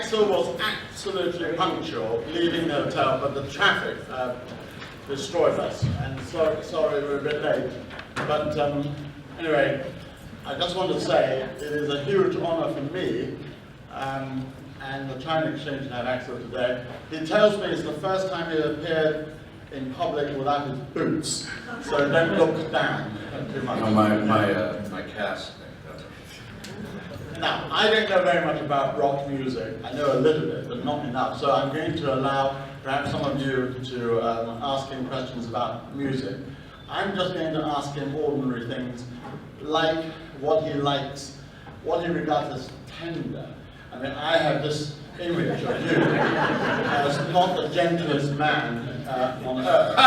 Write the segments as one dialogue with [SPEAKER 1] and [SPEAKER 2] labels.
[SPEAKER 1] Axl was absolutely punctual leaving the hotel, but the traffic destroyed us. And sorry we're a bit late. But anyway, I just want to say it is a huge honor for me and the China Exchange to have Axl today. He tells me it's the first time he appeared in public without his boots, so don't look down too much.
[SPEAKER 2] No, my cast thing.
[SPEAKER 1] Now, I don't know very much about rock music. I know a little bit, but not enough. So I'm going to allow perhaps some of you to ask him questions about music. I'm just going to ask him ordinary things, like what he likes, what he regards as tender. I mean, I have this image of you as not the gentlest man on earth.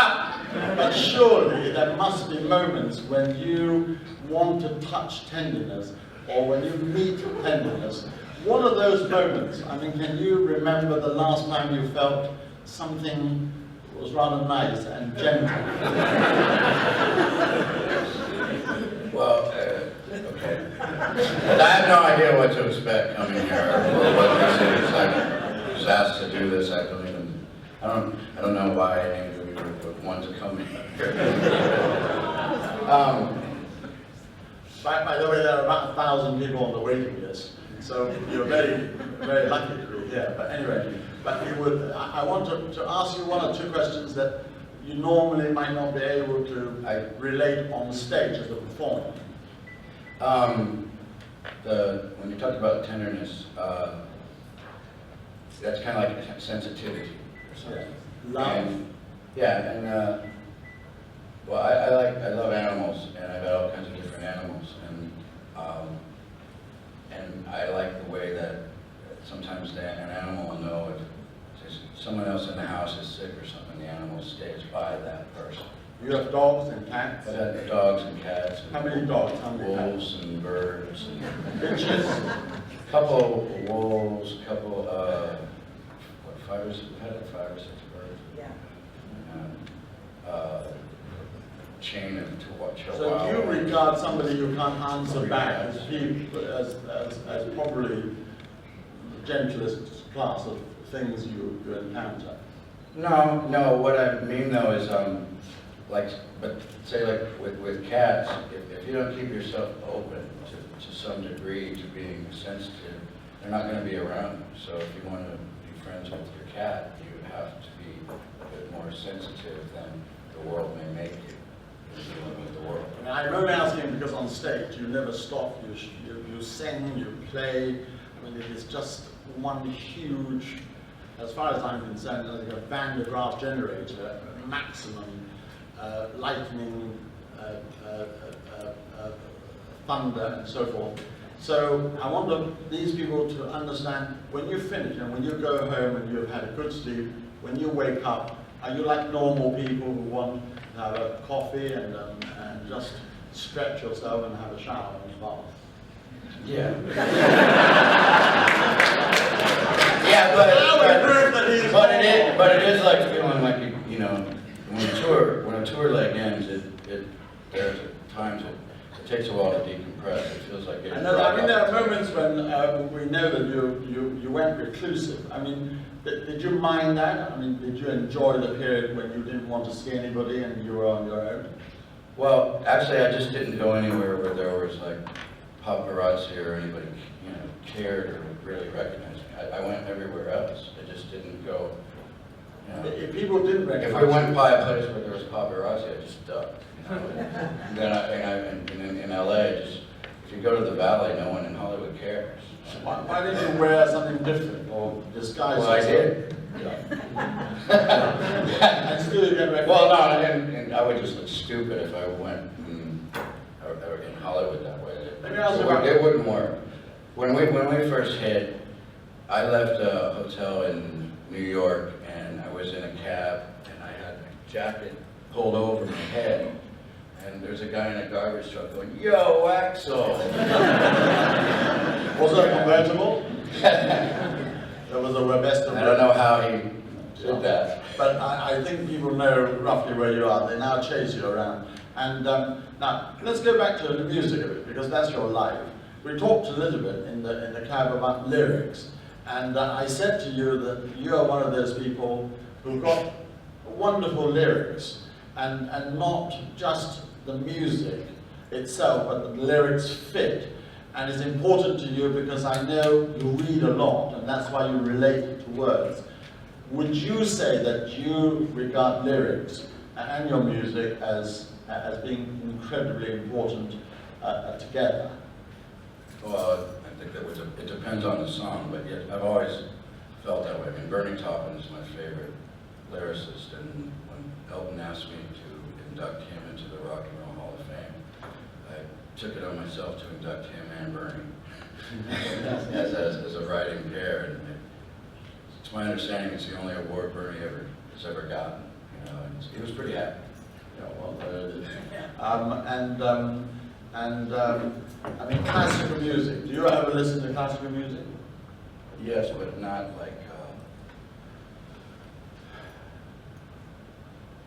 [SPEAKER 1] But surely there must be moments when you want to touch tenderness, or when you meet tenderness. What are those moments? I mean, can you remember the last time you felt something was rather nice and gentle?
[SPEAKER 2] Well, okay. But I have no idea what to expect coming here, or what this is. I was asked to do this. I don't know why any of you would want to come here.
[SPEAKER 1] By the way, there are about 1,000 people on the waiting list, so you're very, very lucky to be here. But anyway, I want to ask you one or two questions that you normally might not be able to relate on stage as a performer.
[SPEAKER 2] When you talk about tenderness, that's kind of like sensitivity or something.
[SPEAKER 1] Love.
[SPEAKER 2] Well, I love animals, and I've had all kinds of different animals, and I like the way that sometimes an animal will know if someone else in the house is sick or something, the animal stays by that person.
[SPEAKER 1] You have dogs and cats?
[SPEAKER 2] I've had dogs and cats. And
[SPEAKER 1] how many dogs? How many
[SPEAKER 2] wolves
[SPEAKER 1] cats?
[SPEAKER 2] And birds and
[SPEAKER 1] bitches.
[SPEAKER 2] A couple wolves, a couple we've had like 5 or 6 birds.
[SPEAKER 3] Yeah.
[SPEAKER 2] Chain of chihuahua.
[SPEAKER 1] So do you regard somebody who can't answer back as probably the gentlest class of things you encounter?
[SPEAKER 2] No. What I mean though is but say like with cats, if you don't keep yourself open to some degree to being sensitive, they're not going to be around you. So if you want to be friends with your cat, you have to be a bit more sensitive than the world may make you. With the world.
[SPEAKER 1] I mean, I'm only asking because on stage you never stop. You sing, you play. I mean, it is just one huge, as far as I'm concerned, like a Van de Graaff generator, maximum lightning, thunder, and so forth. So I want these people to understand when you finish and when you go home and you've had a good sleep, when you wake up, are you like normal people who want to have a coffee and just stretch yourself and have a shower and bath?
[SPEAKER 2] Yeah. but it is like feeling like when a tour leg ends, there's times it takes a while to decompress. It feels like getting.
[SPEAKER 1] I mean, there are moments when we know that you went reclusive. I mean, did you mind that? I mean, did you enjoy the period when you didn't want to see anybody and you were on your own?
[SPEAKER 2] Well, actually, I just didn't go anywhere where there was like paparazzi or anybody, cared or really recognized me. I went everywhere else. I just didn't go.
[SPEAKER 1] If people didn't recognize
[SPEAKER 2] if we went by a place where there was paparazzi, I just ducked. And then in LA, if you go to the Valley, no one in Hollywood cares.
[SPEAKER 1] Why didn't you wear something different or disguise
[SPEAKER 2] yourself? Well, I did.
[SPEAKER 1] And still you get recognized?
[SPEAKER 2] Well, no, I would just look stupid if I went in Hollywood that way. It wouldn't work. When we first hit, I left a hotel in New York and I was in a cab and I had my jacket pulled over my head. And there's a guy in a garbage truck going, "Yo, Axl!"
[SPEAKER 1] Was it convertible? There was a Webesto.
[SPEAKER 2] I don't know how he did that.
[SPEAKER 1] But I think people know roughly where you are. They now chase you around. And now, let's go back to the music of it, because that's your life. We talked a little bit in the cab about lyrics. And I said to you that you are one of those people who've got wonderful lyrics, and not just the music itself, but the lyrics fit. And it's important to you because I know you read a lot, and that's why you relate to words. Would you say that you regard lyrics and your music as being incredibly important together?
[SPEAKER 2] Well, I think that it depends on the song, but yet I've always felt that way. I mean, Bernie Taupin is my favorite lyricist, and when Elton asked me to induct him into the Rock and Roll Hall of Fame, I took it on myself to induct him and Bernie as a writing pair. And it's my understanding it's the only award Bernie has ever gotten. You know, and he was pretty happy.
[SPEAKER 1] Yeah, well, I mean, classical music. Do you ever listen to classical music?
[SPEAKER 2] Yes, but not like,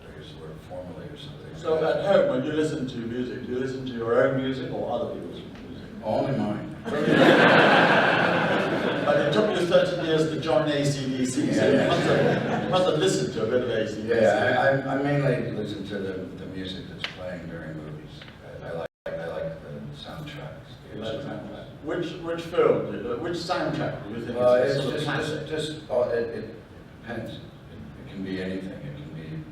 [SPEAKER 2] I guess the word formally or something.
[SPEAKER 1] So at home, when you listen to music, do you listen to your own music or other people's music?
[SPEAKER 2] Only mine.
[SPEAKER 1] But it took you 30 years to join ACDC, so you must have listened to a bit of ACDC.
[SPEAKER 2] Yeah, I mainly listen to the music that's playing during movies. I like the soundtracks.
[SPEAKER 1] You like the soundtrack. Which film, which soundtrack do you think is sort of classic?
[SPEAKER 2] It depends. It can be anything. It can be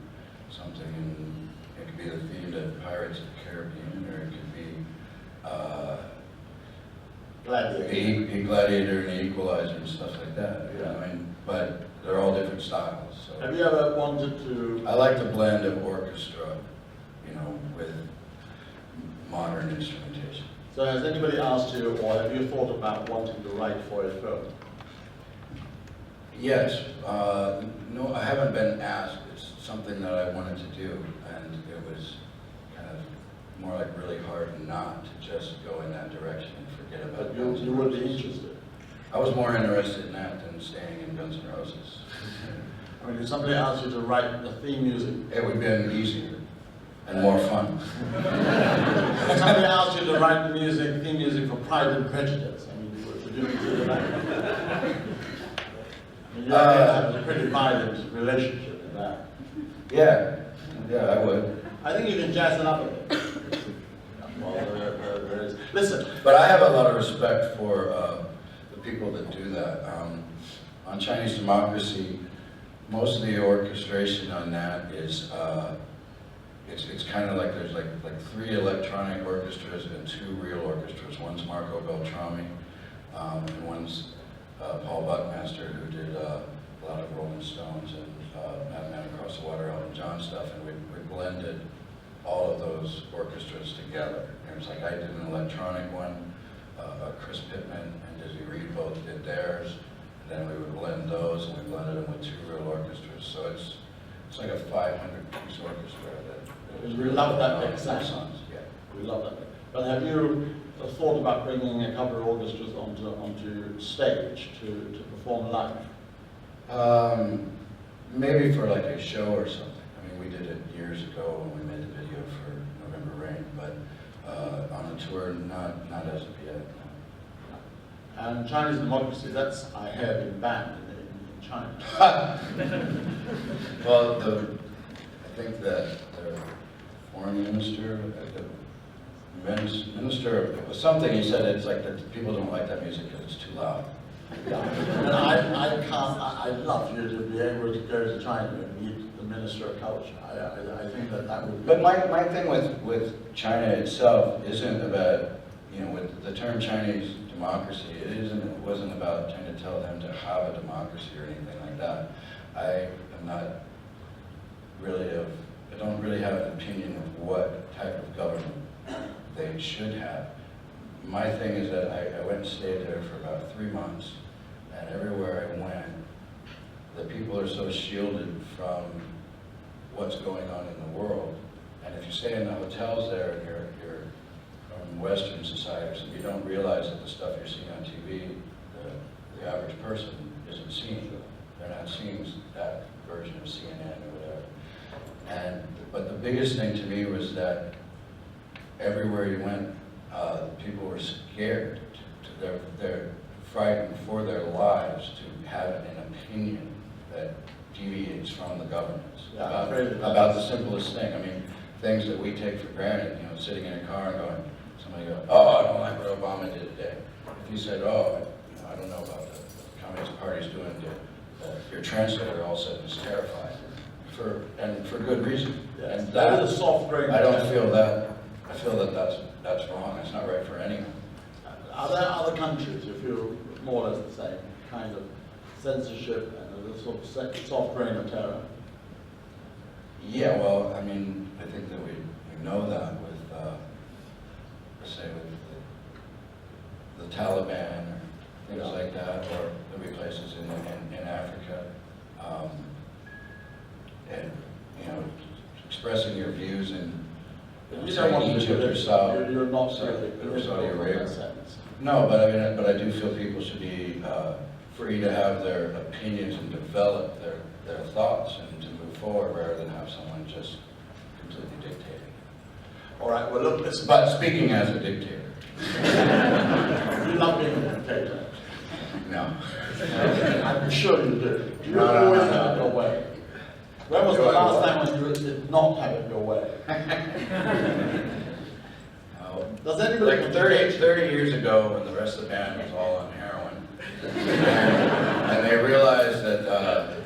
[SPEAKER 2] something, it could be the theme to Pirates of the Caribbean, or it could be Gladiator and Equalizer and stuff like that. You know? I mean, but they're all different styles. So.
[SPEAKER 1] Have you ever wanted to?
[SPEAKER 2] I like the blend of orchestra, you know, with modern instrumentation.
[SPEAKER 1] So has anybody asked you, or have you thought about wanting to write for a film?
[SPEAKER 2] Yes. No, I haven't been asked. It's something that I wanted to do, and it was kind of more like really hard not to just go in that direction and forget about
[SPEAKER 1] But you would be interested.
[SPEAKER 2] I was more interested in that than staying in Guns N' Roses.
[SPEAKER 1] I mean, if somebody asked you to write the theme music,
[SPEAKER 2] It would have been easier and more fun.
[SPEAKER 1] if somebody asked you to write the music, theme music for Pride and Prejudice, I mean, would you consider that? I mean, you have a pretty violent relationship with that.
[SPEAKER 2] Yeah, I would.
[SPEAKER 1] I think you can jazz it up a bit. Well, there is. Listen.
[SPEAKER 2] But I have a lot of respect for the people that do that. On Chinese Democracy, most of the orchestration on that is, it's kind of like there's like 3 electronic orchestras and 2 real orchestras. One's Marco Beltrami, and one's Paul Buckmaster, who did a lot of Rolling Stones and Man Across the Water, Elton John stuff, and we blended all of those orchestras together. And it was like I did an electronic one, Chris Pittman and Dizzy Reed both did theirs, and then we would blend those, and we blended them with 2 real orchestras. So it's like a 500-piece orchestra.
[SPEAKER 1] We love that big sound.
[SPEAKER 2] Songs, yeah.
[SPEAKER 1] We love that. But have you thought about bringing a couple of orchestras onto stage to perform live?
[SPEAKER 2] Maybe for like a show or something. I mean, we did it years ago when we made the video for November Rain, but on a tour, not as of yet. No.
[SPEAKER 1] And Chinese Democracy, that's, I heard, been banned in China.
[SPEAKER 2] Well, I think that the foreign minister, the minister, it was something he said, it's like that people don't like that music because it's too loud.
[SPEAKER 1] Yeah. And I'd love you to be able to go to China and meet the Minister of Culture. I think that would be...
[SPEAKER 2] But my thing with China itself isn't about, you know, with the term Chinese democracy, it wasn't about trying to tell them to have a democracy or anything like that. I am not really I don't really have an opinion of what type of government they should have. My thing is that I went and stayed there for about 3 months, and everywhere I went, the people are so shielded from what's going on in the world. And if you stay in the hotels there and you're from Western societies and you don't realize that the stuff you're seeing on TV, the average person isn't seeing. They're not seeing that version of CNN or whatever. But the biggest thing to me was that everywhere you went, people were scared. Their frightened for their lives to have an opinion that deviates from the government's about the simplest thing. I mean, things that we take for granted, you know, sitting in a car and going, somebody goes, oh, I don't like what Obama did today. If you said, oh, you know, I don't know about the Communist Party's doing your translator all of a sudden is terrified, for good reason.
[SPEAKER 1] Yes.
[SPEAKER 2] And that
[SPEAKER 1] is a soft grain.
[SPEAKER 2] I don't feel that. I feel that that's wrong. It's not right for anyone.
[SPEAKER 1] Are there other countries who feel more or less the same kind of censorship and a sort of soft grain of terror?
[SPEAKER 2] Yeah, well, I mean, I think that we know that with, say, with the Taliban or things like that, or there'll be places in Africa, and you know, expressing your views in Egypt or Saudi Arabia. No, but I do feel people should be free to have their opinions and develop their thoughts and to move forward rather than have someone just completely dictating.
[SPEAKER 1] All right, well look, listen.
[SPEAKER 2] But speaking as a dictator.
[SPEAKER 1] You love being a dictator.
[SPEAKER 2] No.
[SPEAKER 1] I'm sure you do. You
[SPEAKER 2] No,
[SPEAKER 1] always
[SPEAKER 2] no.
[SPEAKER 1] have it your way. When was the last time when you did not have it your way? Does anybody
[SPEAKER 2] Like 30 years ago, when the rest of the band was all on heroin, and they realized that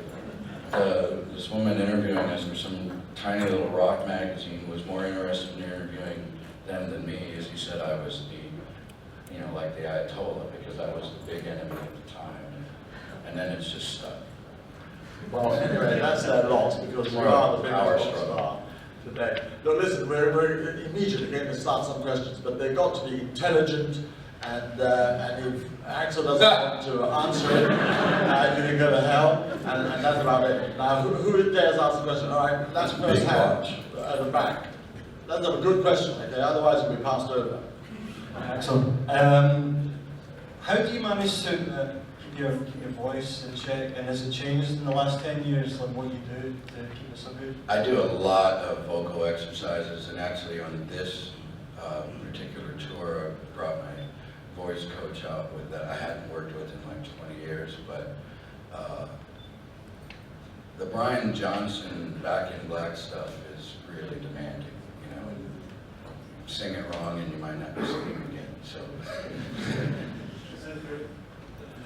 [SPEAKER 2] this woman interviewing us for some tiny little rock magazine was more interested in interviewing them than me, as he said I was the, you know, like the Ayatollah, because I was the big enemy at the time, and then it's just stuck.
[SPEAKER 1] Well, anyway, that's their loss because we are the biggest rock star today. Look, listen, we're immediately going to start some questions, but they've got to be intelligent, and if Axl doesn't want to answer it, you can go to hell, and that's about it. Now, who dares ask the question? All right, that's first hand at the back. That's a good question, okay? Otherwise, it'll be passed over.
[SPEAKER 3] Excellent. How do you manage to keep your voice in check, and has it changed in the last 10 years, like what you do to keep it so good?
[SPEAKER 2] I do a lot of vocal exercises, and actually on this particular tour, I brought my voice coach out with that I hadn't worked with in like 20 years, but the Brian Johnson Back in Black stuff is really demanding, you know, and sing it wrong and you might not be singing again, so.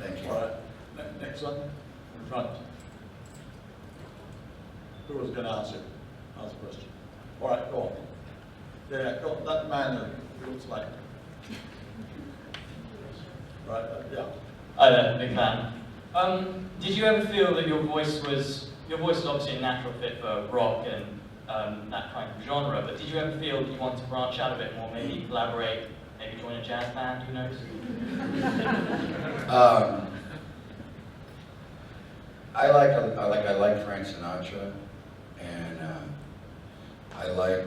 [SPEAKER 2] Thank you.
[SPEAKER 1] All right, next one, in front. Who was going to ask the question? All right, go on. Yeah, go on. That man who looks like. Right, yeah.
[SPEAKER 4] Hi there, big fan. Did you ever feel that your voice is obviously a natural fit for rock and that kind of genre, but did you ever feel that you want to branch out a bit more, maybe collaborate, maybe join a jazz band, who knows?
[SPEAKER 2] I like Frank Sinatra, and I like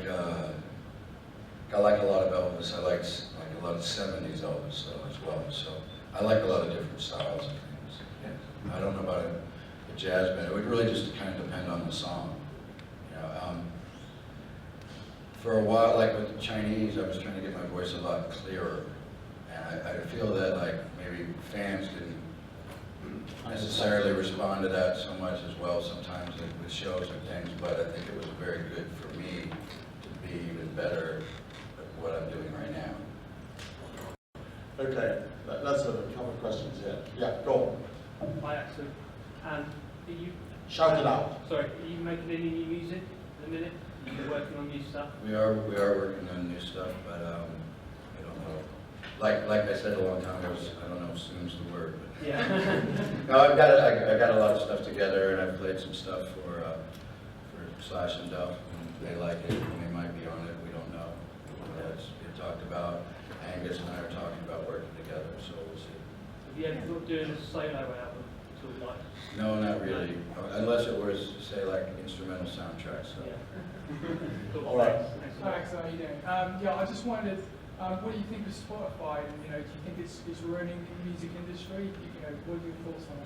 [SPEAKER 2] a lot of Elvis. I like a lot of 70s Elvis though as well. So I like a lot of different styles of things. Yeah. I don't know about a jazz band. It would really just kind of depend on the song. You know, for a while, like with the Chinese, I was trying to get my voice a lot clearer, and I feel that like maybe fans didn't necessarily respond to that so much as well sometimes with shows and things, but I think it was very good for me to be even better at what I'm doing right now.
[SPEAKER 1] Okay, let's have a couple of questions here. Yeah, go on.
[SPEAKER 5] Hi, Axl. And are you...
[SPEAKER 1] Shout it out.
[SPEAKER 5] Sorry, are you making any new music at the minute? Are you working on new stuff?
[SPEAKER 2] We are working on new stuff, but I don't know. Like I said a long time ago, I don't know if soon's the word. But
[SPEAKER 5] Yeah.
[SPEAKER 2] no, I got a lot of stuff together, and I've played some stuff for Slash and Duff, and they like it, and they might be on it. We don't know. It's been talked about. Angus and I are talking about working together, so we'll see.
[SPEAKER 5] Have you ever thought of doing a solo album? Sort of like...
[SPEAKER 2] No, not really. Unless it was, say, like instrumental soundtracks. So.
[SPEAKER 5] Yeah.
[SPEAKER 1] All right.
[SPEAKER 6] Hi, Axl, how are you doing? Yeah, I just wondered, what do you think of Spotify? And, do you think it's ruining the music industry? What are your thoughts on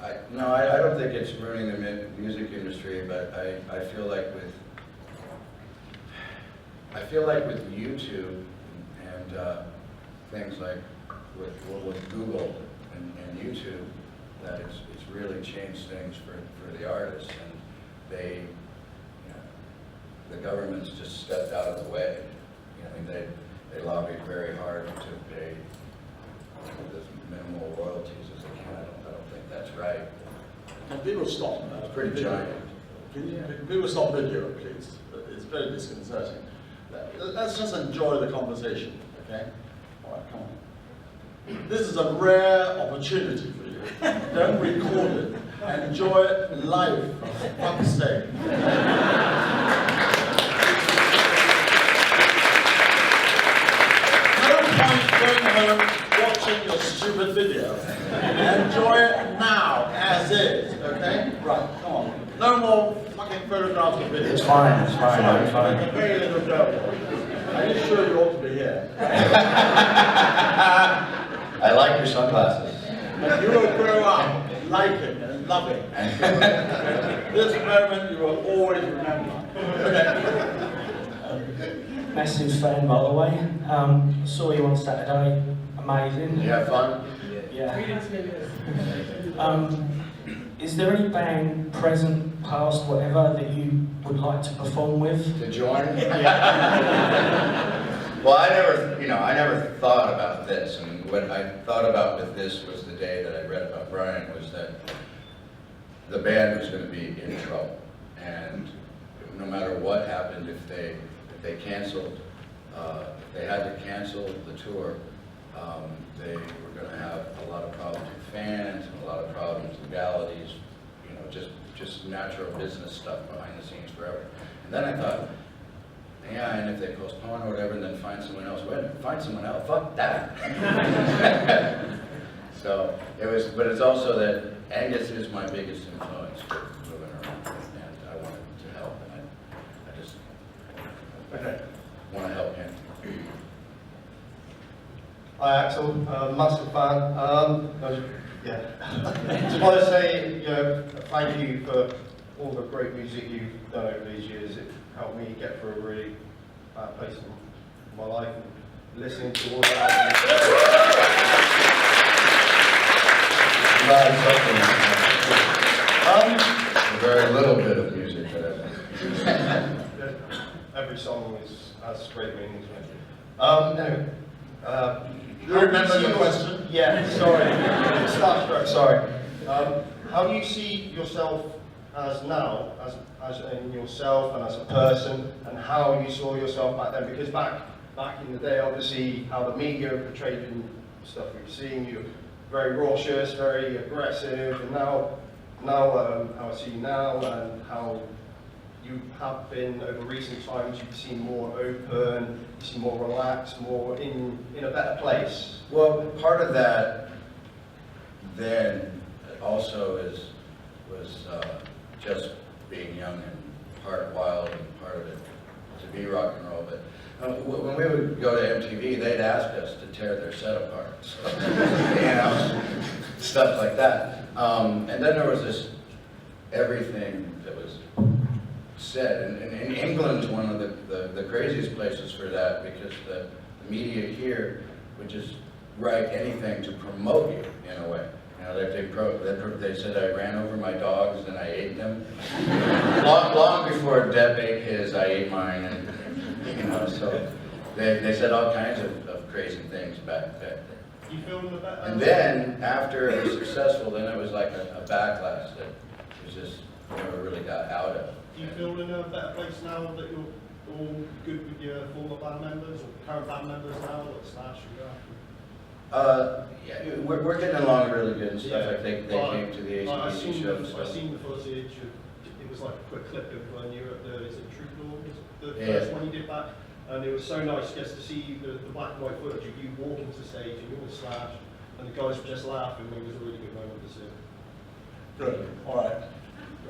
[SPEAKER 6] it?
[SPEAKER 2] No, I don't think it's ruining the music industry, but I feel like with YouTube and things like with Google, YouTube that it's really changed things for the artists, and they, you know, the government's just stepped out of the way. You know, I mean, they lobbied very hard to pay as minimal royalties as they can. I don't think that's right.
[SPEAKER 1] Can people stop that?
[SPEAKER 2] It's pretty giant.
[SPEAKER 1] Can people stop video, please? It's very disconcerting. Let's just enjoy the conversation, okay? All right, come on. This is a rare opportunity for you. Don't record it. Enjoy it live, for fuck's sake. No point going home watching your stupid video. Enjoy it now, as is, okay? Right, come on. No more fucking photographs or videos.
[SPEAKER 2] It's fine, I'm fine.
[SPEAKER 1] It's a very little girl. Are you sure you ought to be here?
[SPEAKER 2] I like your sunglasses.
[SPEAKER 1] And you will grow up liking and loving. This moment you will always remember.
[SPEAKER 7] Massive fan, by the way. Saw you on Saturday. Amazing.
[SPEAKER 2] You have fun?
[SPEAKER 7] Yeah.
[SPEAKER 6] We didn't see this.
[SPEAKER 7] Is there any band, present, past, whatever, that you would like to perform with?
[SPEAKER 2] To join? Well, I never thought about this, and what I thought about with this was the day that I read about Brian, was that the band was going to be in trouble, and no matter what happened, if they canceled, if they had to cancel the tour, they were going to have a lot of problems with fans, and a lot of problems, legalities, you know, just natural business stuff behind the scenes forever. And then I thought, yeah, and if they postpone or whatever, and then find someone else. Wait, find someone else? Fuck that. So it was, but it's also that Angus is my biggest influence for moving around, and I wanted to help, and I just want to help him.
[SPEAKER 3] Hi Axl, massive fan. Just want to say, you know, thank you for all the great music you've done over these years. It helped me get through a really bad place in my life, and listening to all that.
[SPEAKER 2] Very little bit of music, but
[SPEAKER 3] Every song has great meanings. Anyway,
[SPEAKER 1] You remember the question?
[SPEAKER 3] Yeah, sorry. Starstruck, sorry. How do you see yourself as now, as in yourself and as a person, and how you saw yourself back then? Because back in the day, obviously, how the media portrayed in stuff we've seen, you very raucous, very aggressive, and now how I see you now, and how you have been over recent times. You seem more open, you seem more relaxed, more in a better place.
[SPEAKER 2] well, part of that then also was just being young and part wild and part of it to be rock and roll. But when we would go to MTV, they'd ask us to tear their set apart, so, you know, stuff like that. And then there was this everything that was said, and England's one of the craziest places for that, because the media here would just write anything to promote you in a way. You know, they said I ran over my dogs and I ate them. long before Depp ate his, I ate mine, and you know, so they said all kinds of crazy things back there.
[SPEAKER 8] You feeling the better?
[SPEAKER 2] And then after it was successful, then it was like a backlash that was just never really got out of.
[SPEAKER 8] Do you feel in a better place now that you're all good with your former band members or current band members now, like Slash or
[SPEAKER 2] Yeah, we're getting along really good and stuff.
[SPEAKER 8] Yeah.
[SPEAKER 2] Like they came to the ACDC show and
[SPEAKER 8] I
[SPEAKER 2] stuff.
[SPEAKER 8] seen the footage. It was like a quick clip of when you were at the, is it Troubadour? The
[SPEAKER 2] Yeah.
[SPEAKER 8] first one you did back. And it was so nice just to see the black and white footage of you walking to stage and you're with Slash and the guys were just laughing. It was a really good moment to see.
[SPEAKER 1] Good. All right.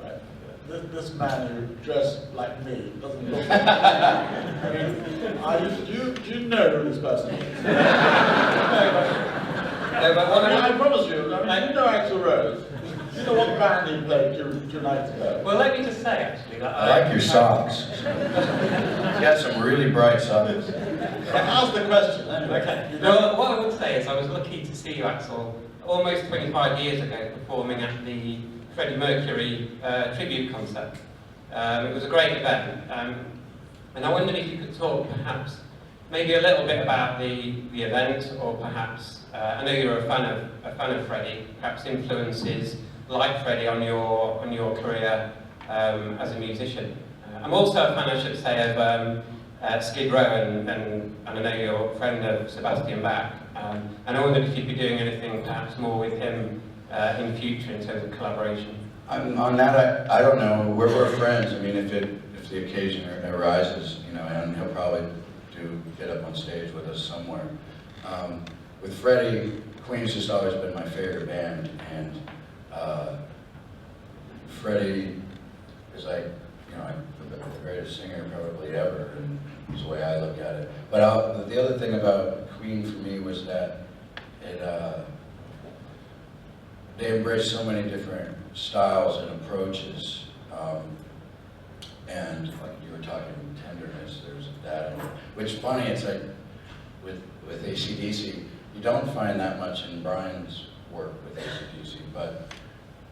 [SPEAKER 1] Right. This man who dressed like me doesn't look like me. I mean, do you know who this person is? I promise you, I mean, you know Axl Rose. You know what band he played two nights ago?
[SPEAKER 4] Well, let me just say, actually, that
[SPEAKER 2] I like your socks. You got some really bright socks.
[SPEAKER 1] Ask the question anyway.
[SPEAKER 4] Okay. No, what I would say is I was lucky to see you, Axl,
[SPEAKER 9] almost 25 years ago performing at the Freddy Mercury tribute concert. It was a great event, and I wondered if you could talk perhaps maybe a little bit about the event, or perhaps, I know you're a fan of Freddy, perhaps influences like Freddy on your career as a musician. I'm also a fan, I should say, of Skid Row, and I know you're a friend of Sebastian Bach, and I wondered if you'd be doing anything perhaps more with him in future in terms of collaboration.
[SPEAKER 2] On that, I don't know. We're friends. I mean, if the occasion arises, you know, and he'll probably get up on stage with us somewhere. With Freddie, Queen's just always been my favorite band, and Freddie is like, you know, the greatest singer probably ever, and it's the way I look at it. But the other thing about Queen for me was that they embrace so many different styles and approaches, and like you were talking tenderness, there's that, which is funny, it's like with ACDC, you don't find that much in Brian's work with ACDC, but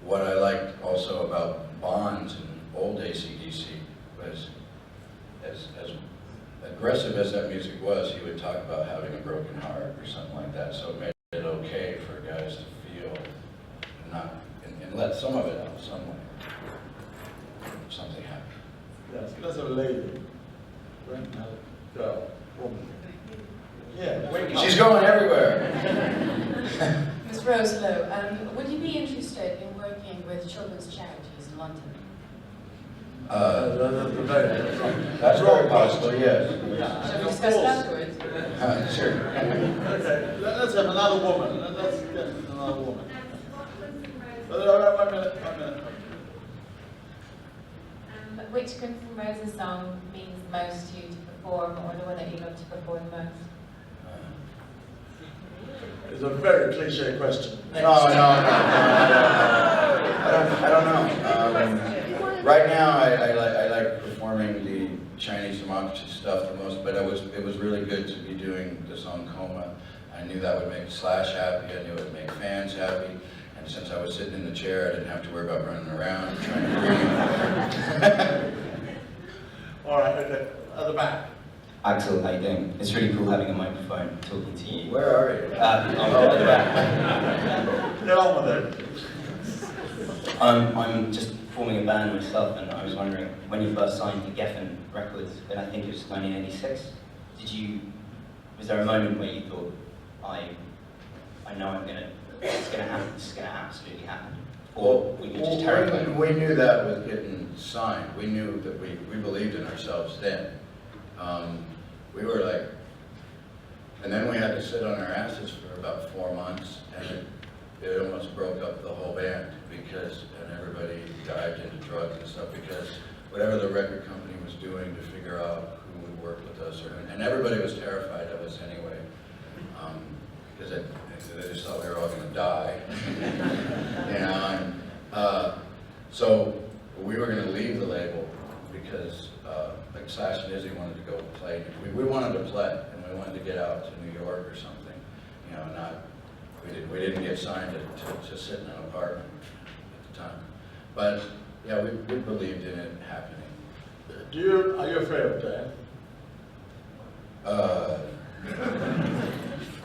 [SPEAKER 2] what I liked also about Bonds and old ACDC was, as aggressive as that music was, he would talk about having a broken heart or something like that, so it made it okay for guys to feel and let some of it out some way. Something happened.
[SPEAKER 1] Yes, that's a lady. Girl, woman. Yeah,
[SPEAKER 2] she's going everywhere.
[SPEAKER 10] Ms. Rose, hello. Would you be interested in working with children's charities in London?
[SPEAKER 2] That's very possible, yes.
[SPEAKER 10] Shall we discuss it afterwards?
[SPEAKER 2] Sure.
[SPEAKER 1] Okay, let's have another woman. Let's get another woman. One minute.
[SPEAKER 10] Which Guns N' Roses song means most to you to perform, or the one that you love to perform most?
[SPEAKER 1] It's a very cliche question.
[SPEAKER 2] No, I don't know. Right now, I like performing the Chinese democracy stuff the most, but it was really good to be doing the song Coma. I knew that would make Slash happy, I knew it would make fans happy, and since I was sitting in the chair, I didn't have to worry about running around and trying to breathe.
[SPEAKER 1] All right, okay, at the back.
[SPEAKER 11] Axl, how you doing? It's really cool having a microphone talking to you.
[SPEAKER 2] Where are you?
[SPEAKER 11] I'm at the back.
[SPEAKER 1] Get on with it.
[SPEAKER 11] I'm just forming a band myself, and I was wondering, when you first signed to Geffen Records, and I think it was 1986, was there a moment where you thought, I know it's gonna happen, this is gonna absolutely happen? Or were you just terrified?
[SPEAKER 2] We knew that with getting signed. We knew that we believed in ourselves then. We were like, and then we had to sit on our asses for about 4 months, and it almost broke up the whole band and everybody dived into drugs and stuff, because whatever the record company was doing to figure out who would work with us, and everybody was terrified of us anyway, because they just thought we were all going to die. You know, and so we were going to leave the label because like Slash and Izzy wanted to go play. We wanted to play, and we wanted to get out to New York or something. You know, we didn't get signed to sit in an apartment at the time. But yeah, we believed in it happening.
[SPEAKER 1] Are you afraid of death?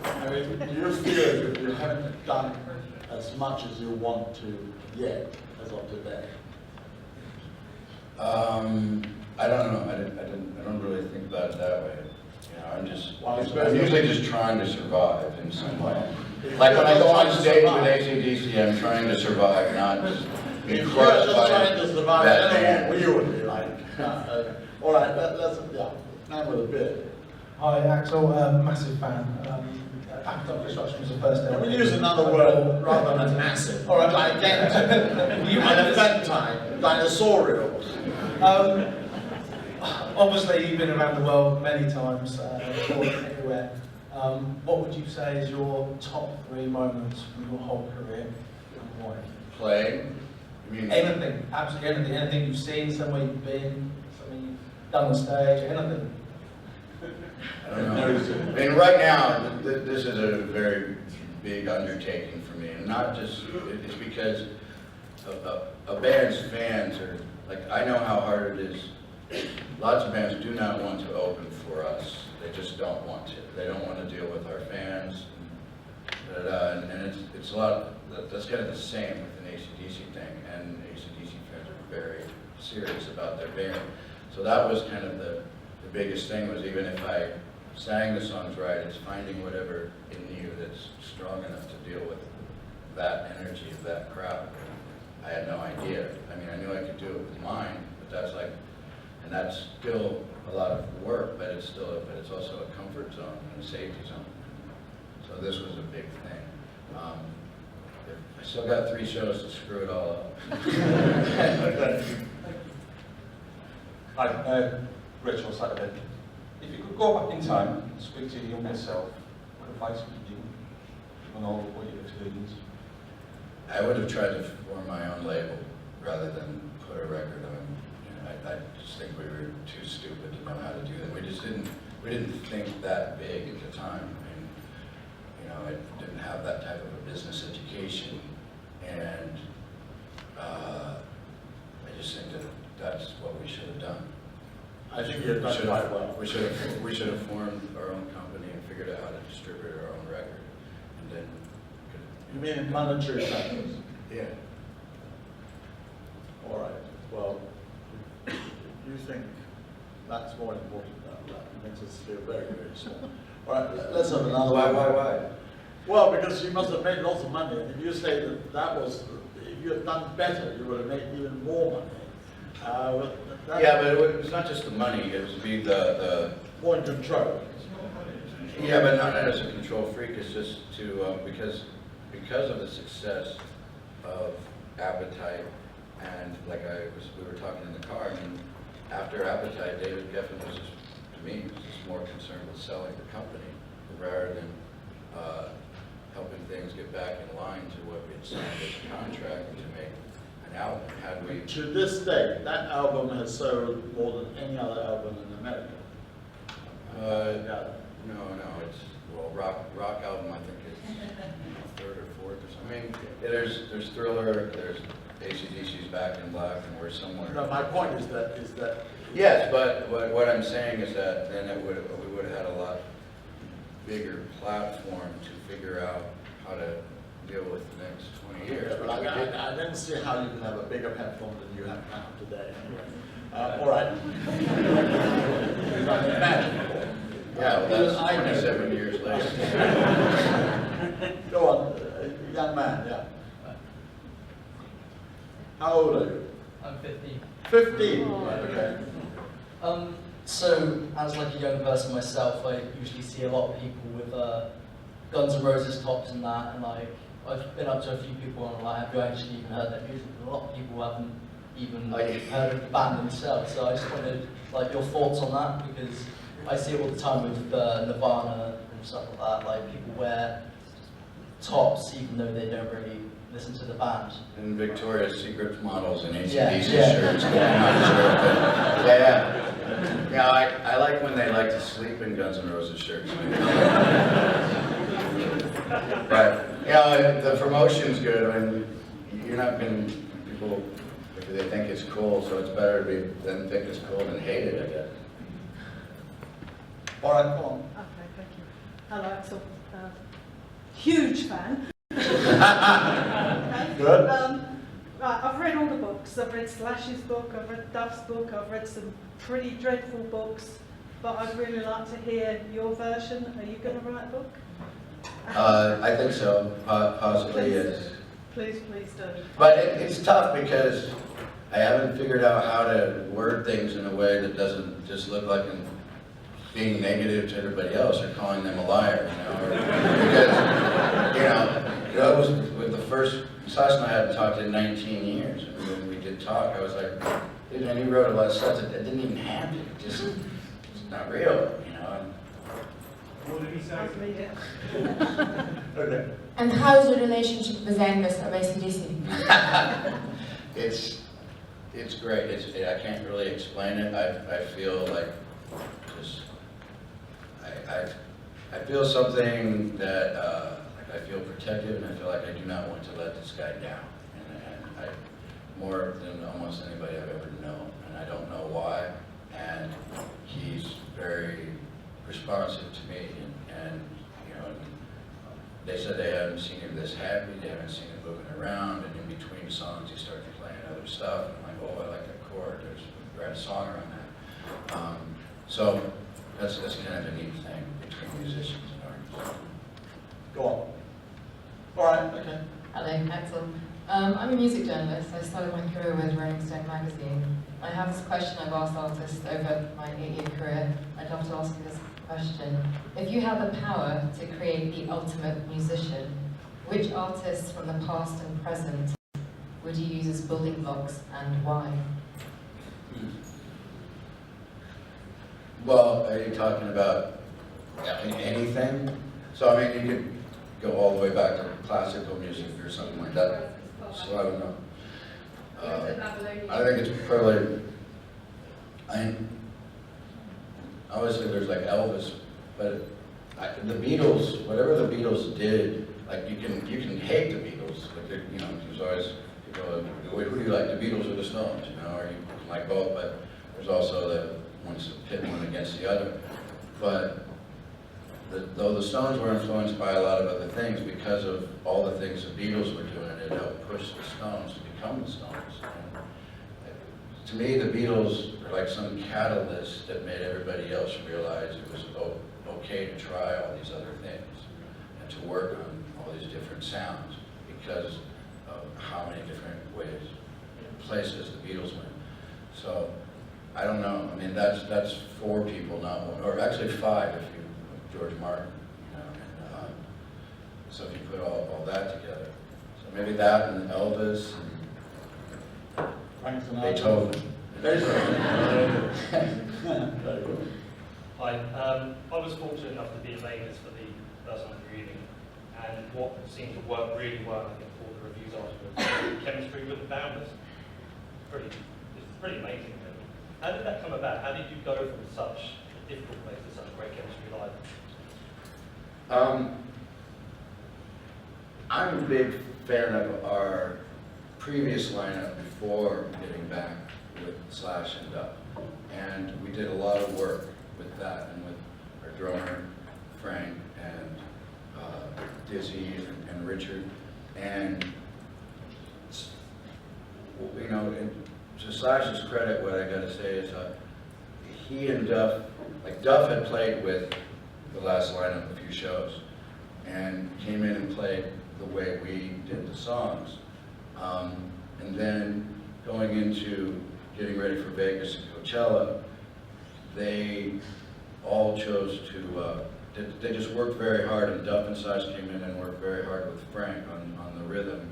[SPEAKER 1] I mean, do you feel that you haven't done as much as you want to yet, as of today?
[SPEAKER 2] I don't know. I don't really think about it that way. You know,
[SPEAKER 1] Well,
[SPEAKER 2] I'm usually just trying to survive in some way. Like when I go on stage with ACDC, I'm trying to survive, not just be
[SPEAKER 1] If you're
[SPEAKER 2] crushed
[SPEAKER 1] just
[SPEAKER 2] by
[SPEAKER 1] trying to survive,
[SPEAKER 2] that
[SPEAKER 1] I don't
[SPEAKER 2] band.
[SPEAKER 1] know what you would be like. All right, let's man with a beard.
[SPEAKER 12] Hi, Axl, massive fan. Appetite for Destruction was the first
[SPEAKER 1] Can
[SPEAKER 12] album.
[SPEAKER 1] we use another word rather than massive? All right, like elephantine, dinosaurial.
[SPEAKER 12] Obviously, you've been around the world many times, everywhere. What would you say is your top 3 moments from your whole career and why?
[SPEAKER 2] Playing? You mean
[SPEAKER 12] Anything, absolutely anything. Anything you've seen, somewhere you've been, something you've done on stage, anything.
[SPEAKER 2] I don't know. I mean, right now, this is a very big undertaking for me, and not just, it's because a band's fans are, like, I know how hard it is. Lots of bands do not want to open for us. They just don't want to. They don't want to deal with our fans. And it's a lot, that's kind of the same with an ACDC thing, and ACDC fans are very serious about their band. So that was kind of the biggest thing, was even if I sang the songs right, it's finding whatever in you that's strong enough to deal with that energy of that crowd. I had no idea. I mean, I knew I could do it with mine, but that's like, and that's still a lot of work, but it's also a comfort zone and a safety zone. So this was a big thing. I still got 3 shows to screw it all up.
[SPEAKER 13] Okay. Hi, Rich or Saturday. If you could go back in time and speak to your younger self, what advice would you give, given all what you've experienced?
[SPEAKER 2] I would have tried to form my own label rather than put a record on. You know, I just think we were too stupid to know how to do that. We didn't think that big at the time. I mean, you know, I didn't have that type of a business education, and I just think that that's what we should have done.
[SPEAKER 1] I think you've done quite well.
[SPEAKER 2] We should have formed our own company and figured out how to distribute our own record, and then.
[SPEAKER 1] You mean in monetary terms?
[SPEAKER 2] Yeah.
[SPEAKER 1] All right. Well, you think that's more important than that. It makes us feel very, very small. All right. Let's have another one.
[SPEAKER 2] Why?
[SPEAKER 1] Well, because you must have made lots of money. If you say that was, if you had done better, you would have made even more money.
[SPEAKER 2] Yeah, but it was not just the money. It was the
[SPEAKER 1] more in control.
[SPEAKER 2] Yeah, but not as a control freak. It's just to because of the success of Appetite, and like we were talking in the car. I mean, after Appetite, David Geffen was just, to me, was just more concerned with selling the company rather than helping things get back in line to what we had signed as a contract to make an album. Had we
[SPEAKER 1] To this day, that album has sold more than any other album in America.
[SPEAKER 2] No, it's, well, rock album I think is 3rd or 4th or something. I mean, there's Thriller, there's ACDC's Back in Black, and we're somewhere.
[SPEAKER 1] No, my point is that.
[SPEAKER 2] Yes, but what I'm saying is that then we would have had a lot bigger platform to figure out how to deal with the next 20 years.
[SPEAKER 1] But I don't see how you can have a bigger platform than you have now today. Anyway. All right.
[SPEAKER 2] Yeah, well, that's 27 years later.
[SPEAKER 1] Go on, young man, yeah. How old are you?
[SPEAKER 14] I'm 15.
[SPEAKER 1] 15, right, okay.
[SPEAKER 14] So, as like a young person myself, I usually see a lot of people with Guns N' Roses tops and that, and like, I've been up to a few people and like, have you actually even heard their music? And a lot of people haven't even heard of the band themselves, so I just wanted like your thoughts on that, because I see it all the time with Nirvana and stuff like that, like people wear tops even though they don't really listen to the band.
[SPEAKER 2] And Victoria's Secret models and ACDC
[SPEAKER 14] Yeah.
[SPEAKER 2] shirts. Yeah. Yeah, I like when they like to sleep in Guns N' Roses shirts. But, you know, the promotion's good when you're not going to, people, if they think it's cool, so it's better to be than think it's cool than hate it, I guess.
[SPEAKER 1] All right, come on.
[SPEAKER 15] Okay, thank you. Hello, Axl. Huge fan. Okay.
[SPEAKER 1] Good.
[SPEAKER 15] Right, I've read all the books. I've read Slash's book, I've read Duff's book, I've read some pretty dreadful books, but I'd really like to hear your version. Are you going to write a book?
[SPEAKER 2] I think so, possibly, yes.
[SPEAKER 15] Please do.
[SPEAKER 2] But it's tough because I haven't figured out how to word things in a way that doesn't just look like I'm being negative to everybody else or calling them a liar, you know? Or, because, you know, it was with the first, Sasha and I hadn't talked in 19 years, and when we did talk, I was like, dude, and he wrote a lot of stuff that didn't even happen, it's not real, you know?
[SPEAKER 15] What did he say?
[SPEAKER 1] Okay.
[SPEAKER 10] And how's your relationship with Angus of ACDC?
[SPEAKER 2] It's great. I can't really explain it. I feel like just I feel something that like I feel protective, and I feel like I do not want to let this guy down. And I, more than almost anybody I've ever known, and I don't know why. And he's very responsive to me, and you know, they said they haven't seen him this happy, they haven't seen him moving around, and in between songs he started playing other stuff, and I'm like, oh, I like that chord, write a song around that. So that's kind of a neat thing between musicians and artists.
[SPEAKER 1] Go on. All right, okay.
[SPEAKER 16] Hello, Axl. I'm a music journalist. I started my career with Rolling Stone magazine. I have this question I've asked artists over my 8-year career. I'd love to ask you this question. If you had the power to create the ultimate musician, which artists from the past and present would you use as building blocks, and why?
[SPEAKER 2] Well, are you talking about anything? So I mean, you could go all the way back to classical music or something like that. So I don't know. I think it's probably, obviously there's like Elvis, but the Beatles, whatever the Beatles did, like you can hate the Beatles, like you know, there's always people, who do you like, the Beatles or the Stones, you know, or you can like both, but there's also the ones that pit one against the other. But though the Stones were influenced by a lot of other things, because of all the things the Beatles were doing, it helped push the Stones to become the Stones. And to me, the Beatles are like some catalyst that made everybody else realize it was okay to try all these other things and to work on all these different sounds because of how many different ways, places the Beatles went. So I don't know. I mean, that's 4 people, not one, or actually 5 if you George Martin, you know, and so if you put all that together, so maybe that and Elvis and Beethoven.
[SPEAKER 17] Hi, I was fortunate enough to be in Vegas for the first time reading, and what seemed to work really well, I think, for the reviews afterwards, chemistry with the founders. It's pretty amazing, really. How did that come about? How did you go from such a difficult place to such great chemistry live?
[SPEAKER 2] I'm a big fan of our previous lineup before getting back with Slash and Duff. And we did a lot of work with that and with our drummer, Frank, and Dizzy and Richard. And, you know, to Slash's credit, what I gotta say is he and Duff, like Duff had played with the last lineup a few shows and came in and played the way we did the songs. And then going into getting ready for Vegas and Coachella, they all chose to, they just worked very hard, and Duff and Slash came in and worked very hard with Frank on the rhythm.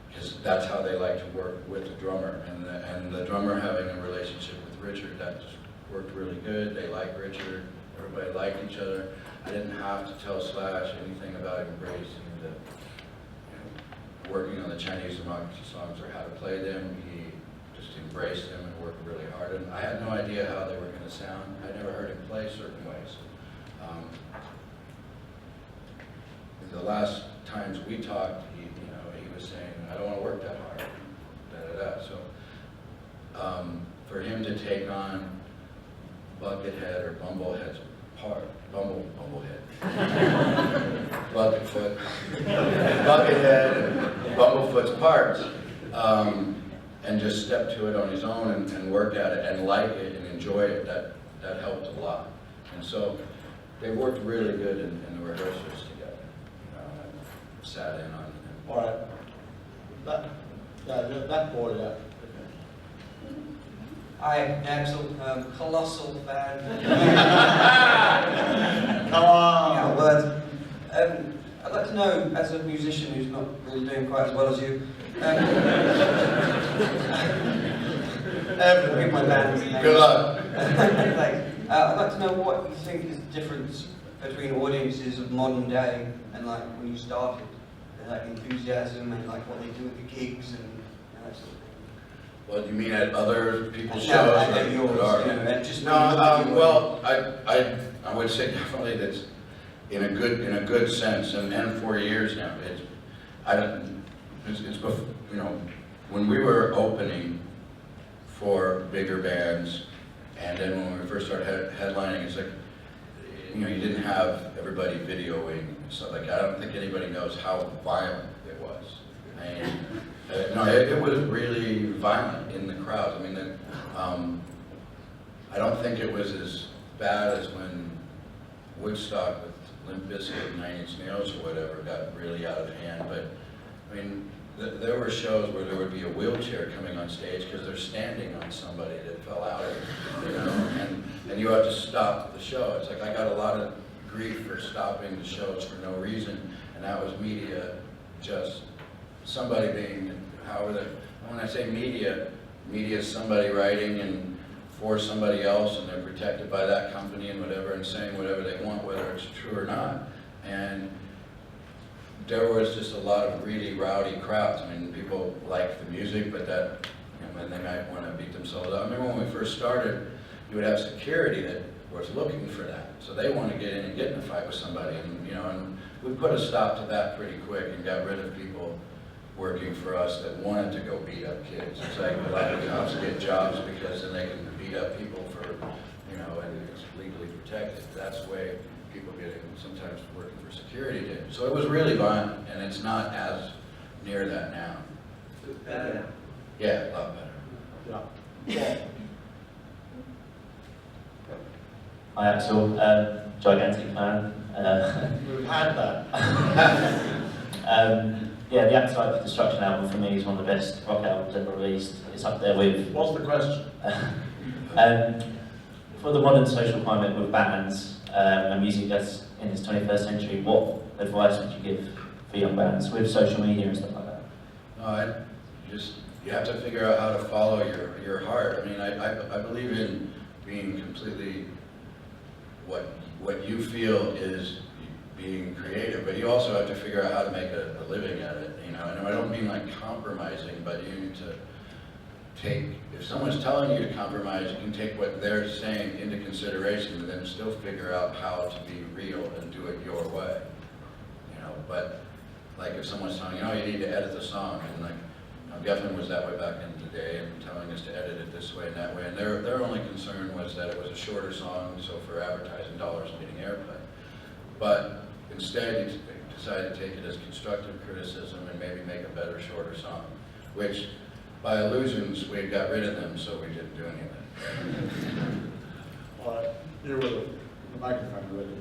[SPEAKER 2] Because that's how they like to work with the drummer, and the drummer having a relationship with Richard, that just worked really good. They liked Richard, everybody liked each other. I didn't have to tell Slash anything about embracing the, you know, working on the Chinese democracy songs or how to play them. He just embraced them and worked really hard. And I had no idea how they were going to sound. I never heard him play certain ways. The last times we talked, he was saying, I don't want to work that hard, da-da-da. So for him to take on Buckethead or Bumblehead's part, Bumblehead, Buckethead and Bumblefoot's parts, and just step to it on his own and work at it and like it and enjoy it, that helped a lot. And so they worked really good in the rehearsals together. Sat in on it.
[SPEAKER 1] All right. That boy, yeah.
[SPEAKER 18] Hi, Axl, colossal fan.
[SPEAKER 1] Come on!
[SPEAKER 18] Yeah, words. I'd like to know, as a musician who's not really doing quite as well as you,
[SPEAKER 2] Everything.
[SPEAKER 18] my band's name.
[SPEAKER 2] Good luck.
[SPEAKER 18] Thanks. I'd like to know what you think is the difference between audiences of modern day and like when you started, like enthusiasm and like what they do at the gigs and that sort of thing.
[SPEAKER 2] Well, do you mean at other people's
[SPEAKER 18] No,
[SPEAKER 2] shows?
[SPEAKER 18] at yours,
[SPEAKER 2] or
[SPEAKER 18] you know, just
[SPEAKER 2] no, well, I would say definitely that in a good sense, and for years now. It's before, you know, when we were opening for bigger bands, and then when we first started headlining, it's like, you know, you didn't have everybody videoing and stuff like that. I don't think anybody knows how violent it was. And no, it was really violent in the crowds. I mean, I don't think it was as bad as when Woodstock with Limp Bizkit and 9 Inch Nails or whatever got really out of hand. But I mean, there were shows where there would be a wheelchair coming on stage because they're standing on somebody that fell out, you know, and you have to stop the show. It's like I got a lot of grief for stopping the shows for no reason, and that was media, just somebody being, when I say media is somebody writing and for somebody else, and they're protected by that company and whatever, and saying whatever they want, whether it's true or not. And there was just a lot of really rowdy crowds. I mean, people liked the music, but that, you know, and they might want to beat themselves up. I remember when we first started, you would have security that was looking for that. So they want to get in and get in a fight with somebody. And, you know, and we put a stop to that pretty quick and got rid of people working for us that wanted to go beat up kids. It's like a lot of cops get jobs because then they can beat up people for, you know, and it's legally protected. That's the way people getting sometimes working for security did. So it was really violent, and it's not as near that now.
[SPEAKER 18] Better.
[SPEAKER 2] Yeah, a lot better.
[SPEAKER 1] Yeah.
[SPEAKER 19] Hi Axl, gigantic fan.
[SPEAKER 1] We've had that.
[SPEAKER 19] Yeah, the Appetite for Destruction album for me is one of the best rock albums ever released. It's up there with...
[SPEAKER 1] What's the question?
[SPEAKER 19] For the modern social climate with bands and music that's in this 21st century, what advice would you give for young bands with social media and stuff like that?
[SPEAKER 2] You have to figure out how to follow your heart. I mean, I believe in being completely what you feel is being creative, but you also have to figure out how to make a living at it, you know. And I don't mean like compromising, but you need to take, if someone's telling you to compromise, you can take what they're saying into consideration, but then still figure out how to be real and do it your way, you know. But like if someone's telling you, oh, you need to edit the song, and like, Geffen was that way back in the day, and telling us to edit it this way and that way, and their only concern was that it was a shorter song, so for advertising dollars and getting airplay. But instead, you decided to take it as constructive criticism and maybe make a better, shorter song, which by illusions, we got rid of them, so we didn't do anything.
[SPEAKER 1] Well, you were the microphone already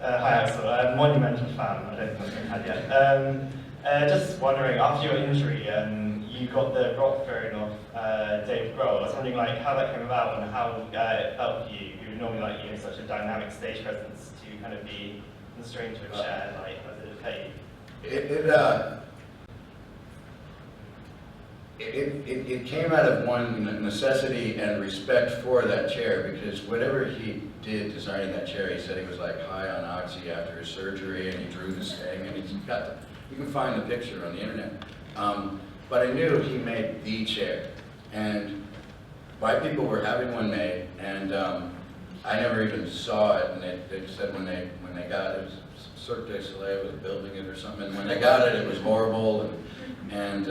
[SPEAKER 1] there.
[SPEAKER 20] Hi Axl, I'm a monumental fan, I don't think I've had yet. Just wondering, after your injury, you got the rock thrown off Dave Grohl. I was wondering like how that came about and how it felt for you. You were normally like, you know, such a dynamic stage presence to kind of be constrained to a chair, like as it affected you.
[SPEAKER 2] It came out of one necessity and respect for that chair, because whatever he did designing that chair, he said he was like high on oxy after his surgery, and he drew this thing, and he's got you can find the picture on the internet. But I knew he made the chair, and my people were having one made, and I never even saw it, and they said when they got it, it was Cirque du Soleil was building it or something, and when they got it, it was horrible, and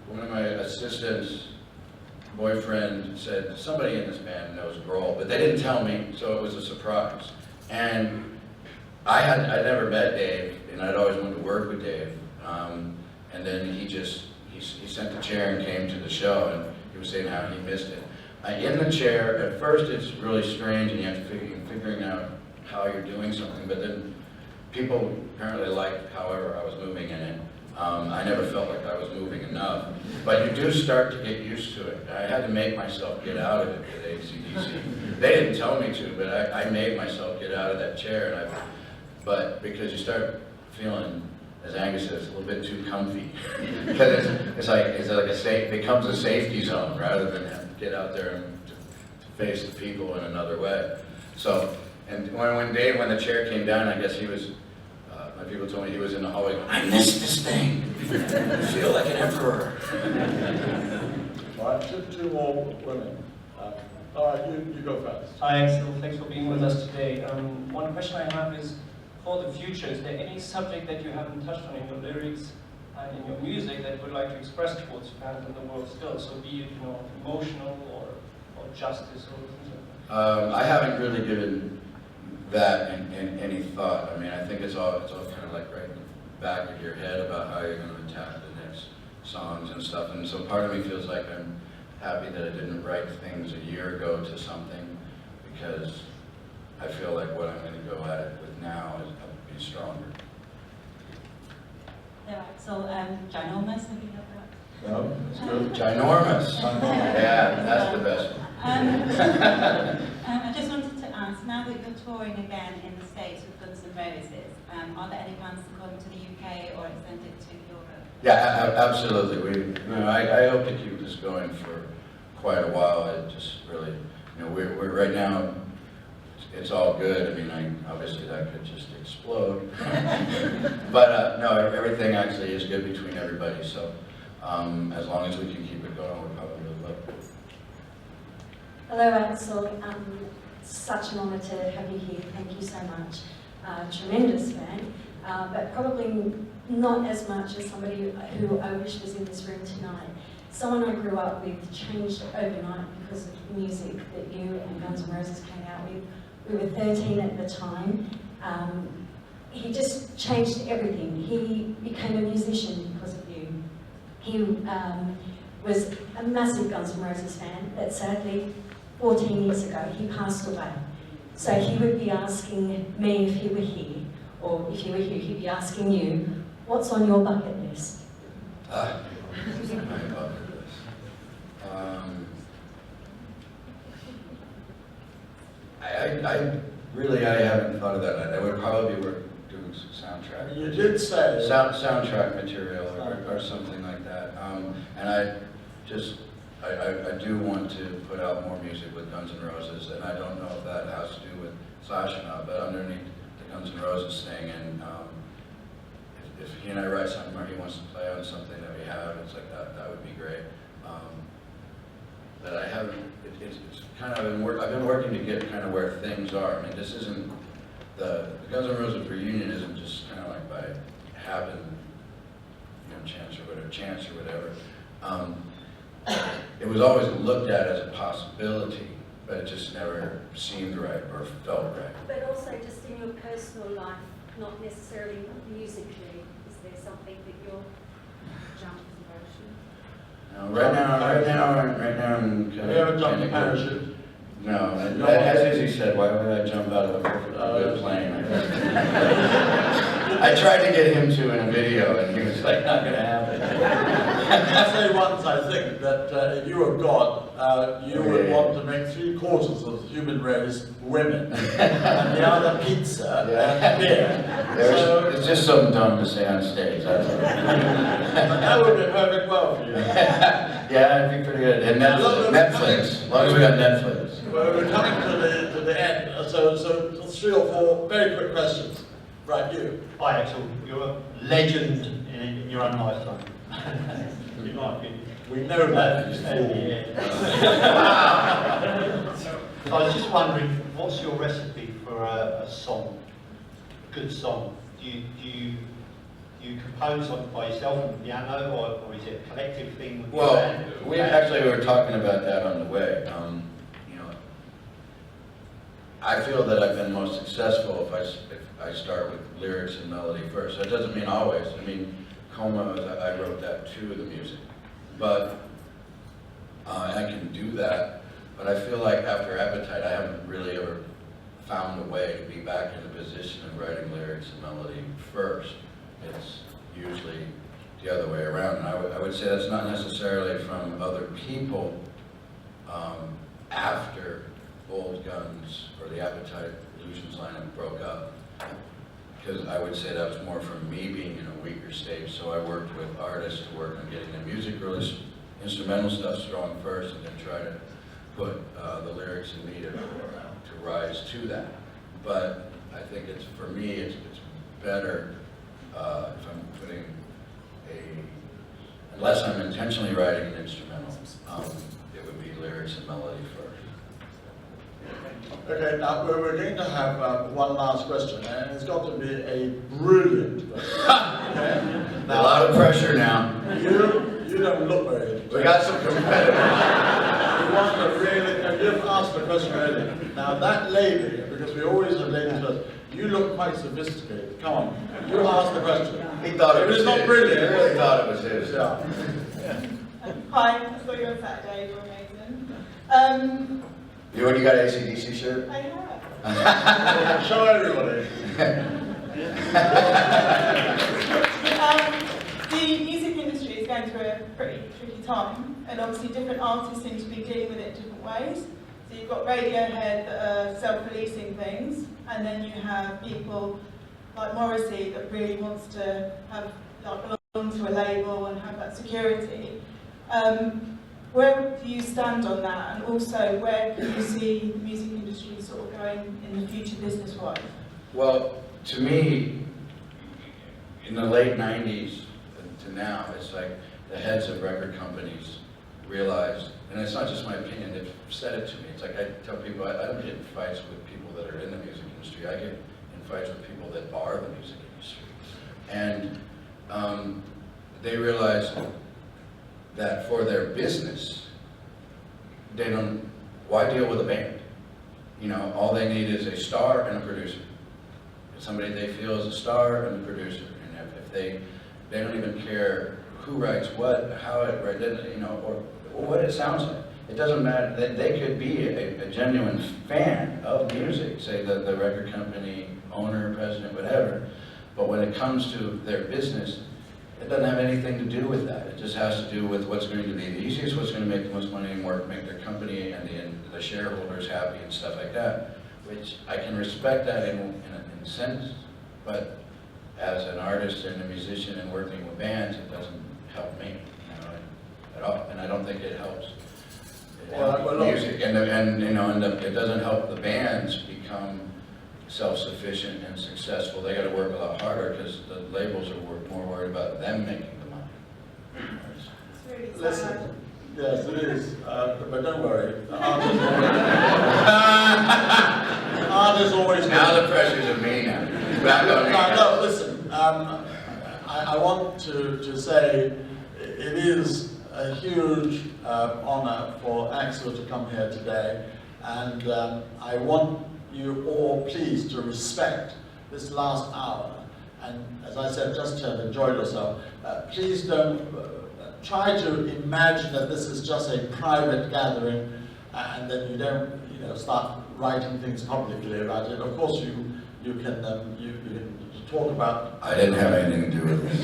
[SPEAKER 2] one of my assistants' boyfriend said, somebody in this band knows Grohl, but they didn't tell me, so it was a surprise. And I'd never met Dave, and I'd always wanted to work with Dave. And then he sent the chair and came to the show, and he was saying how he missed it. In the chair, at first it's really strange, and you have to figuring out how you're doing something, but then people apparently liked however I was moving in it. I never felt like I was moving enough, but you do start to get used to it. I had to make myself get out of it with ACDC. They didn't tell me to, but I made myself get out of that chair, and but because you start feeling, as Angus says, a little bit too comfy, because it's like it becomes a safety zone rather than have to get out there and to face the people in another way. So, and when the chair came down, I guess he was. My people told me he was in the hallway going, I missed this thing. I feel like an emperor.
[SPEAKER 1] All right, two more women. All right, you go first.
[SPEAKER 7] Hi Axl, thanks for being with us today. One question I have is, for the future, is there any subject that you haven't touched on in your lyrics and in your music that you would like to express towards fans in the world still? So be it, emotional or justice or things like that.
[SPEAKER 2] I haven't really given that in any thought. I mean, I think it's all kind of like right in the back of your head about how you're going to attack the next songs and stuff. And so part of me feels like I'm happy that I didn't write things a year ago to something, because I feel like what I'm going to go at it with now is going to be stronger.
[SPEAKER 21] Yeah, so ginormous, have you heard that?
[SPEAKER 2] No, it's good. Ginormous. Yeah, that's the best one.
[SPEAKER 21] I just wanted to ask, now that you're touring again in the States with Guns N' Roses, are there any plans to come to the UK or extend it to Europe?
[SPEAKER 2] Yeah, absolutely. I hope to keep this going for quite a while. It just really, we're right now, it's all good. I mean, obviously that could just explode. But no, everything actually is good between everybody. So as long as we can keep it going, we're probably really lucky.
[SPEAKER 22] Hello Axl, such an honour to have you here. Thank you so much. Tremendous fan, but probably not as much as somebody who I wish was in this room tonight. Someone I grew up with changed overnight because of the music that you and Guns N' Roses came out with. We were 13 at the time. He just changed everything. He became a musician because of you. He was a massive Guns N' Roses fan, but sadly, 14 years ago, he passed away. So he would be asking me if he were here, or if you were here, he'd be asking you, what's on your bucket list?
[SPEAKER 2] My bucket list. I haven't thought of that. I would probably be doing some soundtrack.
[SPEAKER 1] You did say
[SPEAKER 2] soundtrack material or something like that. And I do want to put out more music with Guns N' Roses, and I don't know if that has to do with Slash or not, but underneath the Guns N' Roses thing, and if he and I write something or he wants to play on something that we have, it's like that would be great. But I haven't, it's kind of I've been working to get kind of where things are. I mean, this isn't, the Guns N' Roses reunion isn't just kind of like by happen, chance or whatever. It was always looked at as a possibility, but it just never seemed right or felt right.
[SPEAKER 22] But also just in your personal life, not necessarily musically, is there something that you're jumping
[SPEAKER 2] Right now, I'm kind
[SPEAKER 1] Have you ever jumped a parachute?
[SPEAKER 2] No, as Izzy said, why would I jump out of a perfectly good plane? I tried to get him to in a video, and he was like, not going to happen.
[SPEAKER 1] I say once, I think, that if you were God, you would want to make 3/4 of the human race women, and the other pizza and beer.
[SPEAKER 2] It's just something dumb to say on stage, that's all.
[SPEAKER 1] But that would be perfect well for you.
[SPEAKER 2] Yeah, it'd be pretty good. And Netflix, as long as we got Netflix.
[SPEAKER 1] Well, we're coming to the end, so 3 or 4 very quick questions. Right, you.
[SPEAKER 23] Hi Axl, you're a legend in your own lifetime. In my opinion.
[SPEAKER 1] We know that.
[SPEAKER 23] I was just wondering, what's your recipe for a song, a good song? Do you compose by yourself on the piano, or is it a collective thing with your band?
[SPEAKER 2] We were talking about that on the way. I feel that I've been most successful if I start with lyrics and melody first. That doesn't mean always. I mean, Coma, I wrote that to the music. But I can do that. But I feel like after Appetite, I haven't really ever found a way to be back in the position of writing lyrics and melody first. It's usually the other way around. And I would say that's not necessarily from other people after Old Guns or the Appetite Illusions lineup broke up. Because I would say that was more from me being in a weaker state. So I worked with artists to work on getting the music really instrumental stuff strong first, and then try to put the lyrics in me to rise to that. But I think for me, it's better if I'm putting unless I'm intentionally writing an instrumental, it would be lyrics and melody first.
[SPEAKER 1] Okay, now we're going to have one last question, and it's got to be a brilliant question. Okay?
[SPEAKER 2] A lot of pressure now.
[SPEAKER 1] You don't look very interested.
[SPEAKER 2] We got some competitors.
[SPEAKER 1] We want to really, and you've asked the question earlier. Now that lady, because we always have ladies first, you look quite sophisticated. Come on, you asked the question.
[SPEAKER 2] He thought it was
[SPEAKER 1] It's not
[SPEAKER 2] his.
[SPEAKER 1] brilliant.
[SPEAKER 2] He really thought it was his.
[SPEAKER 1] Yeah.
[SPEAKER 3] Hi, I saw you on Saturday, you were amazing.
[SPEAKER 2] You already got an ACDC shirt?
[SPEAKER 3] I have.
[SPEAKER 1] Show everybody.
[SPEAKER 3] The music industry is going through a pretty tricky time, and obviously different artists seem to be dealing with it in different ways. So you've got Radiohead that are self-releasing things, and then you have people like Morrissey that really wants to have belong to a label and have that security. Where do you stand on that, and also where do you see the music industry sort of going in the future business-wise?
[SPEAKER 2] Well, to me, in the late 90s to now, it's like the heads of record companies realized, and it's not just my opinion, they've said it to me. It's like I tell people, I don't get in fights with people that are in the music industry, I get in fights with people that are the music industry. And they realized that for their business, they don't, why deal with a band? You know, all they need is a star and a producer. Somebody they feel is a star and a producer. And if they don't even care who writes what, how it writes, you know, or what it sounds like. It doesn't matter. They could be a genuine fan of music, say the record company owner, president, whatever. But when it comes to their business, it doesn't have anything to do with that. It just has to do with what's going to be the easiest, what's going to make the most money and work, make their company and the shareholders happy and stuff like that. Which I can respect that in a sense, but as an artist and a musician and working with bands, it doesn't help me, you know, at all. And I don't think it helps music. And you know, and it doesn't help the bands become self-sufficient and successful. They got to work a lot harder because the labels are more worried about them making the money.
[SPEAKER 3] It's really sad.
[SPEAKER 1] Listen, yes, it is, but don't worry. Artists always.
[SPEAKER 2] Now the pressure's on me now. Back on me.
[SPEAKER 1] No, listen. I want to say it is a huge honor for Axl to come here today, and I want you all, please, to respect this last hour. And as I said, just to enjoy yourself. Please don't try to imagine that this is just a private gathering, and that you don't, you know, start writing things publicly about it. Of course, you can talk about.
[SPEAKER 2] I didn't have anything to do with this.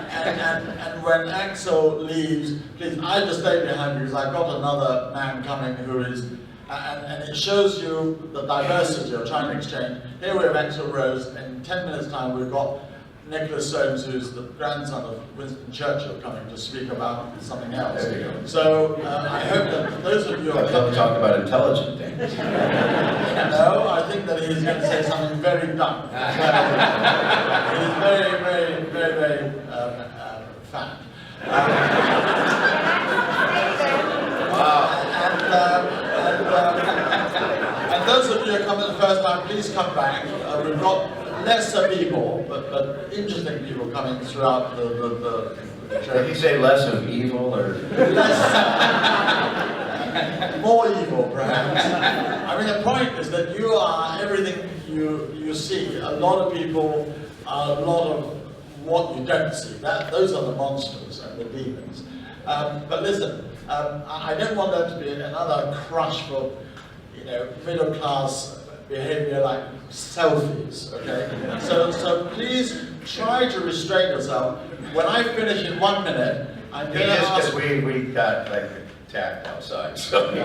[SPEAKER 1] and when Axl leaves, please, I just stay behind because I've got another man coming who is, and it shows you the diversity of China Exchange. Here we have Axl Rose. In 10 minutes' time, we've got Nicholas Soames, who's the grandson of Winston Churchill, coming to speak about something else.
[SPEAKER 2] There you go.
[SPEAKER 1] So I hope that those of you who are coming...
[SPEAKER 2] talk about intelligent things.
[SPEAKER 1] No, I think that he's going to say something very dumb. He's very fat.
[SPEAKER 2] Wow.
[SPEAKER 1] And those of you who come the first time, please come back. We've got lesser people, but interesting people coming throughout the church.
[SPEAKER 2] Did he say less of evil or?
[SPEAKER 1] Less, more evil, perhaps. I mean, the point is that you are everything you see. A lot of people are a lot of what you don't see. Those are the monsters and the demons. But listen, I don't want there to be another crush for, you know, middle class behavior like selfies, okay? So please try to restrain yourself. When I finish in 1 minute, I'm going to ask...
[SPEAKER 2] We got like attacked outside, so...
[SPEAKER 1] And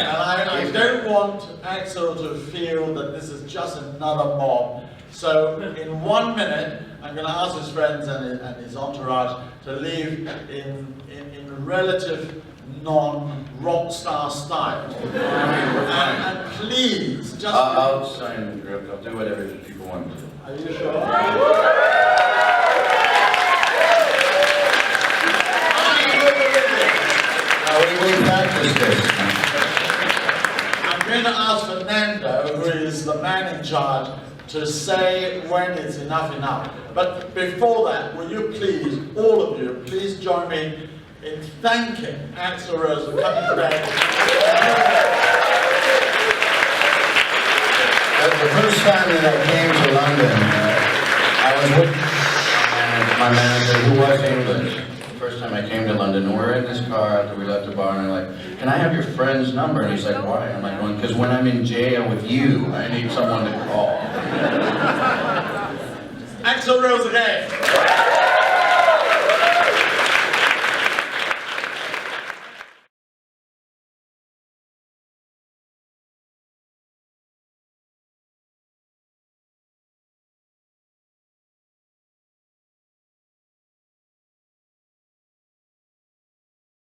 [SPEAKER 1] I don't want Axl to feel that this is just another mob. So in 1 minute, I'm going to ask his friends and his entourage to leave in relative non-rock star style. And please, just...
[SPEAKER 2] I'll sign the script. I'll do whatever people want to do.
[SPEAKER 1] Are you sure?
[SPEAKER 2] We practice this.
[SPEAKER 1] charge to say when it's enough. But before that, will you please, all of you, please join me in thanking Axl Rose for coming today.
[SPEAKER 2] The first time that I came to London, I was with my manager, who was English. The first time I came to London, and we're in this car after we left the bar, and I'm like, can I have your friend's number? And he's like, why? I'm like, because when I'm in jail with you, I need someone to call.
[SPEAKER 1] Axl Rose again.